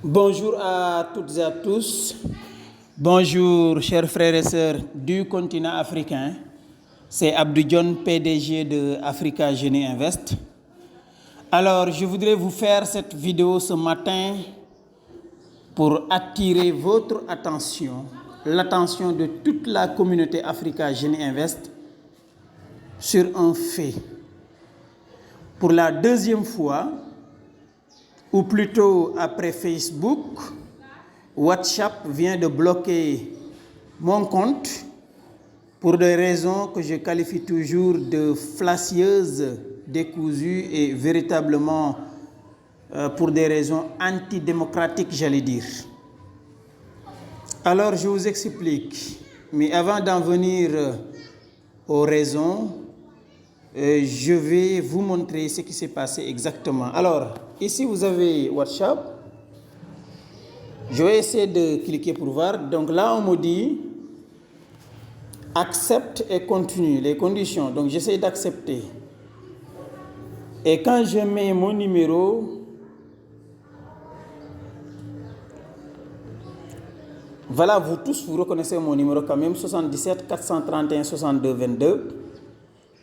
Bonjour à toutes et à tous. Bonjour chers frères et sœurs du continent africain. C'est Abdou Dione, PDG de Africa Génie Invest. Alors, je voudrais vous faire cette vidéo ce matin pour attirer votre attention, l'attention de toute la communauté Africa Génie Invest sur un fait. Pour la deuxième fois, ou plutôt après Facebook, WhatsApp vient de bloquer mon compte pour des raisons que je qualifie toujours de fallacieuses, décousues et véritablement pour des raisons antidémocratiques, j'allais dire. Alors, je vous explique. Mais avant d'en venir aux raisons, je vais vous montrer ce qui s'est passé exactement. Alors, ici, vous avez WhatsApp. Je vais essayer de cliquer pour voir. Donc là, on me dit accepte et continue les conditions. Donc, j'essaie d'accepter. Et quand je mets mon numéro, voilà, vous tous, vous reconnaissez mon numéro quand même, 77 431 62 22.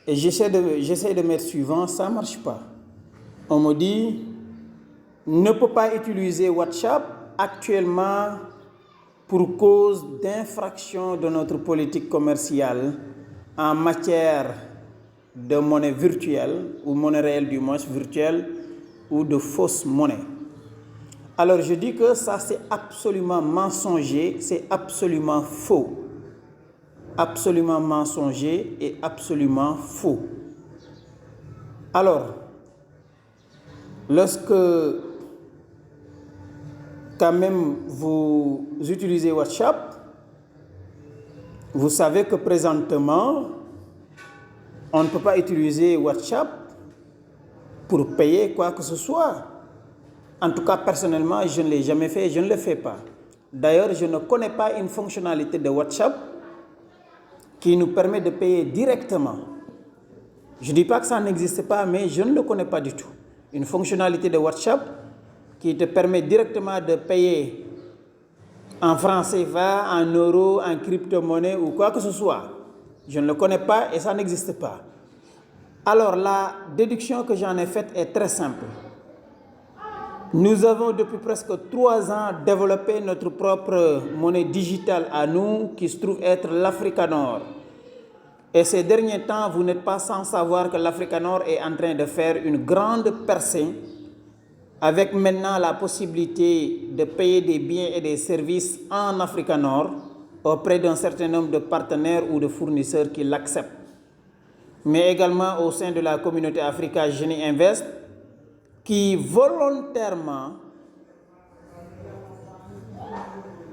Et j'essaie de mettre suivant, ça ne marche pas. On me dit ne peut pas utiliser WhatsApp actuellement pour cause d'infraction de notre politique commerciale en matière de monnaie virtuelle, ou monnaie réelle du moins virtuelle, ou de fausse monnaie. Alors je dis que ça c'est absolument mensonger, c'est absolument faux. Absolument mensonger et absolument faux. Alors, lorsque quand même vous utilisez WhatsApp, vous savez que présentement, on ne peut pas utiliser WhatsApp pour payer quoi que ce soit. En tout cas, personnellement, je ne l'ai jamais fait, je ne le fais pas. D'ailleurs, je ne connais pas une fonctionnalité de WhatsApp qui nous permet de payer directement. Je ne dis pas que ça n'existe pas, mais je ne le connais pas du tout. Une fonctionnalité de WhatsApp qui te permet directement de payer en francs CFA, en euros, en crypto-monnaie ou quoi que ce soit. Je ne le connais pas et ça n'existe pas. Alors la déduction que j'en ai faite est très simple. Nous avons depuis presque 3 ans développé notre propre monnaie digitale à nous qui se trouve être l'Africanor. Et ces derniers temps, vous n'êtes pas sans savoir que l'Africanor est en train de faire une grande percée avec maintenant la possibilité de payer des biens et des services en Africanor auprès d'un certain nombre de partenaires ou de fournisseurs qui l'acceptent. Mais également au sein de la communauté Africa Génie Invest qui volontairement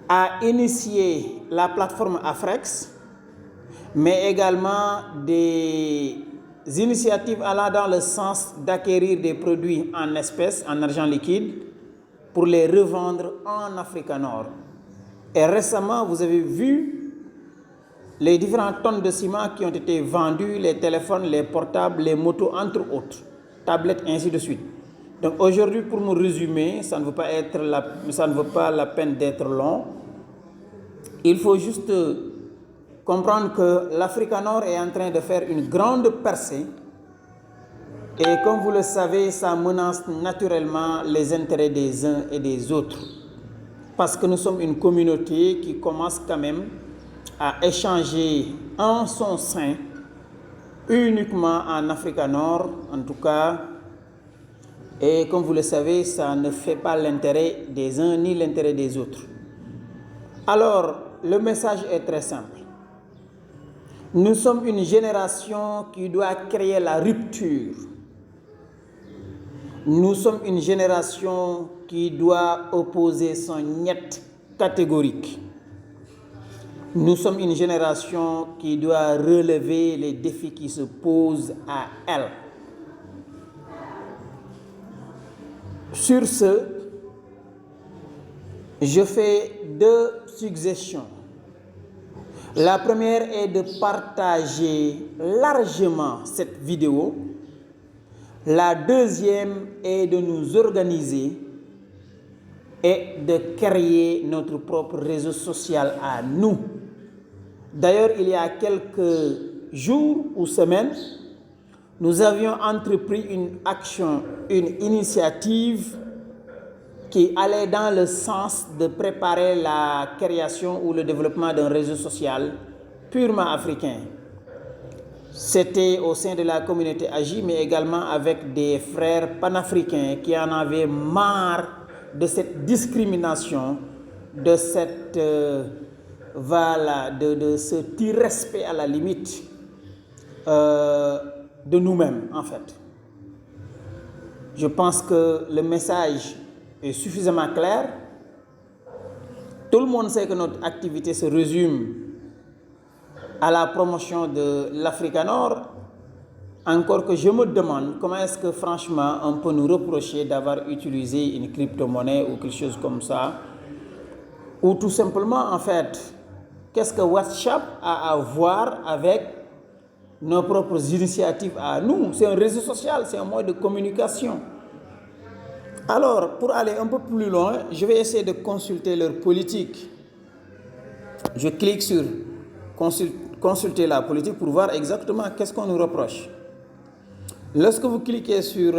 a initié la plateforme Afrex, mais également des initiatives allant dans le sens d'acquérir des produits en espèces, en argent liquide, pour les revendre en Africanor. Et récemment, vous avez vu les différentes tonnes de ciment qui ont été vendues, les téléphones, les portables, les motos, entre autres, tablettes, ainsi de suite. Donc aujourd'hui, pour me résumer, ça ne vaut pas la peine d'être long. Il faut juste comprendre que l'Africanor est en train de faire une grande percée et comme vous le savez, ça menace naturellement les intérêts des uns et des autres parce que nous sommes une communauté qui commence quand même à échanger en son sein uniquement en Africanor en tout cas, et comme vous le savez, ça ne fait pas l'intérêt des uns ni l'intérêt des autres. Alors, le message est très simple. Nous sommes une génération qui doit créer la rupture. Nous sommes une génération qui doit opposer son niet catégorique. Nous sommes une génération qui doit relever les défis qui se posent à elle. Sur ce, je fais 2 suggestions. La première est de partager largement cette vidéo. La deuxième est de nous organiser est de créer notre propre réseau social à nous. D'ailleurs, il y a quelques jours ou semaines, nous avions entrepris une action, une initiative qui allait dans le sens de préparer la création ou le développement d'un réseau social purement africain. C'était au sein de la communauté AGI, mais également avec des frères panafricains qui en avaient marre de cette discrimination, de cette de ce irrespect à la limite de nous-mêmes, en fait. Je pense que le message est suffisamment clair. Tout le monde sait que notre activité se résume à la promotion de l'Afrique Nord. Encore que je me demande comment est-ce que franchement on peut nous reprocher d'avoir utilisé une crypto-monnaie ou quelque chose comme ça. Ou tout simplement, en fait, qu'est-ce que WhatsApp a à voir avec nos propres initiatives à nous? C'est un réseau social, c'est un moyen de communication. Alors, pour aller un peu plus loin, je vais essayer de consulter leur politique. Je clique sur consulter la politique pour voir exactement qu'est-ce qu'on nous reproche. Lorsque vous cliquez sur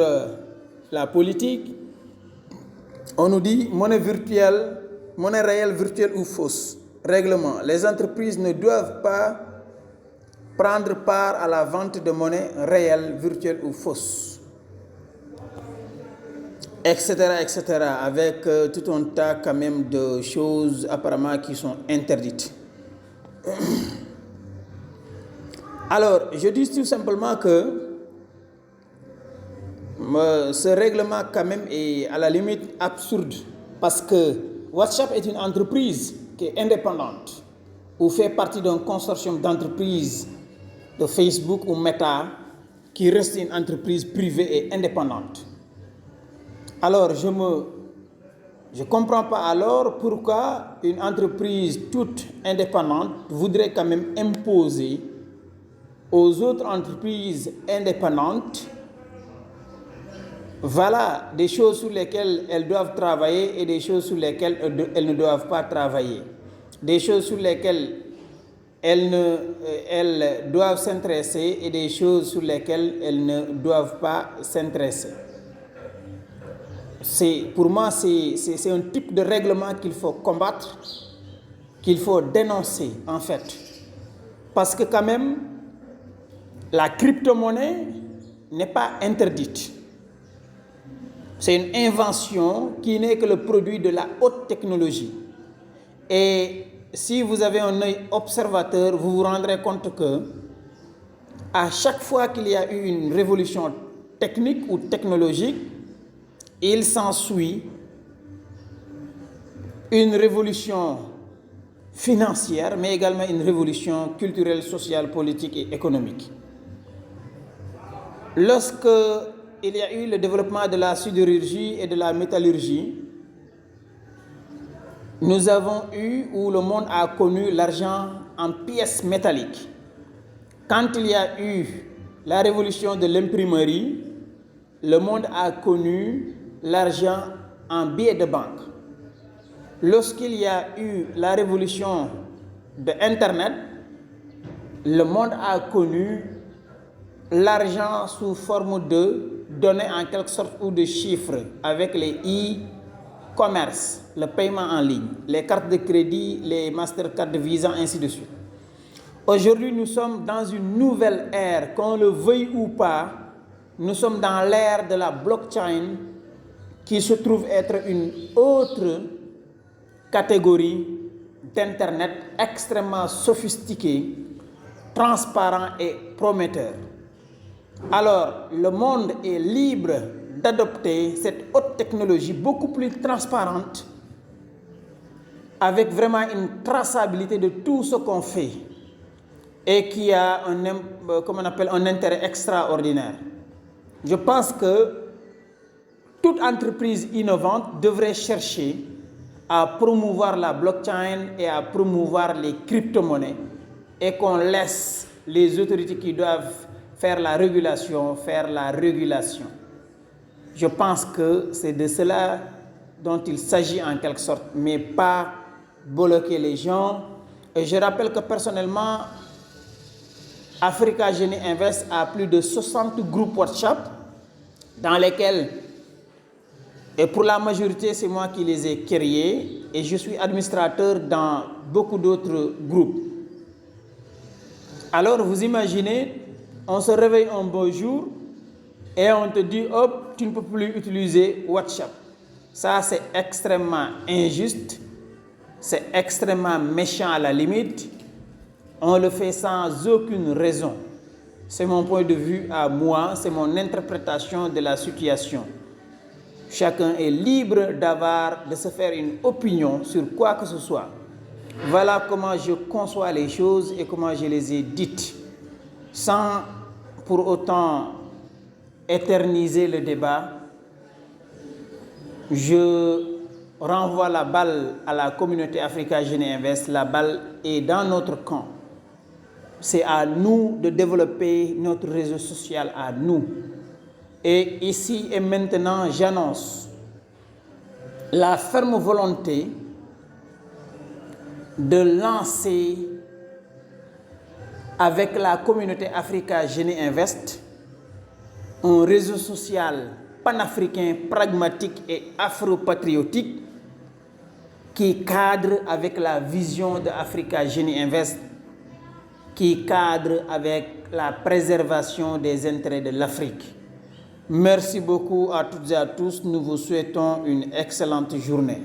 la politique, on nous dit monnaie virtuelle, monnaie réelle, virtuelle ou fausse. Règlement. Les entreprises ne doivent pas prendre part à la vente de monnaie réelle, virtuelle ou fausse. Etc., etc. Avec tout un tas quand même de choses apparemment qui sont interdites. Alors, je dis tout simplement que ce règlement quand même est à la limite absurde parce que WhatsApp est une entreprise qui est indépendante ou fait partie d'un consortium d'entreprises de Facebook ou Meta qui reste une entreprise privée et indépendante. Alors, je ne comprends pas alors pourquoi une entreprise toute indépendante voudrait quand même imposer aux autres entreprises indépendantes voilà des choses sur lesquelles elles doivent travailler et des choses sur lesquelles elles ne doivent pas travailler. Des choses sur lesquelles elles doivent s'intéresser et des choses sur lesquelles elles ne doivent pas s'intéresser. Pour moi, c'est un type de règlement qu'il faut combattre, qu'il faut dénoncer en fait. Parce que quand même, la crypto-monnaie n'est pas interdite. C'est une invention qui n'est que le produit de la haute technologie. Et si vous avez un œil observateur, vous vous rendrez compte que à chaque fois qu'il y a eu une révolution technique ou technologique, il s'ensuit une révolution financière, mais également une révolution culturelle, sociale, politique et économique. Lorsque il y a eu le développement de la sidérurgie et de la métallurgie, nous avons eu, ou le monde a connu l'argent en pièces métalliques. Quand il y a eu la révolution de l'imprimerie, le monde a connu l'argent en billets de banque. Lorsqu'il y a eu la révolution de Internet, le monde a connu l'argent sous forme de données en quelque sorte ou de chiffres avec les e-commerce, le paiement en ligne, les cartes de crédit, les Mastercard de Visa, ainsi de suite. Aujourd'hui, nous sommes dans une nouvelle ère, qu'on le veuille ou pas, nous sommes dans l'ère de la blockchain qui se trouve être une autre catégorie d'Internet extrêmement sophistiquée, transparent et prometteur. Alors, le monde est libre d'adopter cette haute technologie beaucoup plus transparente avec vraiment une traçabilité de tout ce qu'on fait et qui a un intérêt extraordinaire. Je pense que toute entreprise innovante devrait chercher à promouvoir la blockchain et à promouvoir les crypto-monnaies et qu'on laisse les autorités qui doivent faire la régulation. Je pense que c'est de cela dont il s'agit en quelque sorte, mais pas bloquer les gens. Et je rappelle que personnellement, Africa Génie Invest a plus de 60 groupes WhatsApp dans lesquels, et pour la majorité, c'est moi qui les ai créés et je suis administrateur dans beaucoup d'autres groupes. Alors vous imaginez, on se réveille un beau jour et on te dit, hop, tu ne peux plus utiliser WhatsApp. Ça, c'est extrêmement injuste, c'est extrêmement méchant à la limite. On le fait sans aucune raison. C'est mon point de vue à moi, c'est mon interprétation de la situation. Chacun est libre de se faire une opinion sur quoi que ce soit. Voilà comment je conçois les choses et comment je les ai dites, sans pour autant éterniser le débat. Je renvoie la balle à la communauté Africa Génie Invest. La balle est dans notre camp. C'est à nous de développer notre réseau social à nous. Et ici et maintenant, j'annonce la ferme volonté de lancer avec la communauté Africa Génie Invest un réseau social panafricain, pragmatique et afro-patriotique qui cadre avec la vision de Africa Génie Invest, qui cadre avec la préservation des intérêts de l'Afrique. Merci beaucoup à toutes et à tous. Nous vous souhaitons une excellente journée.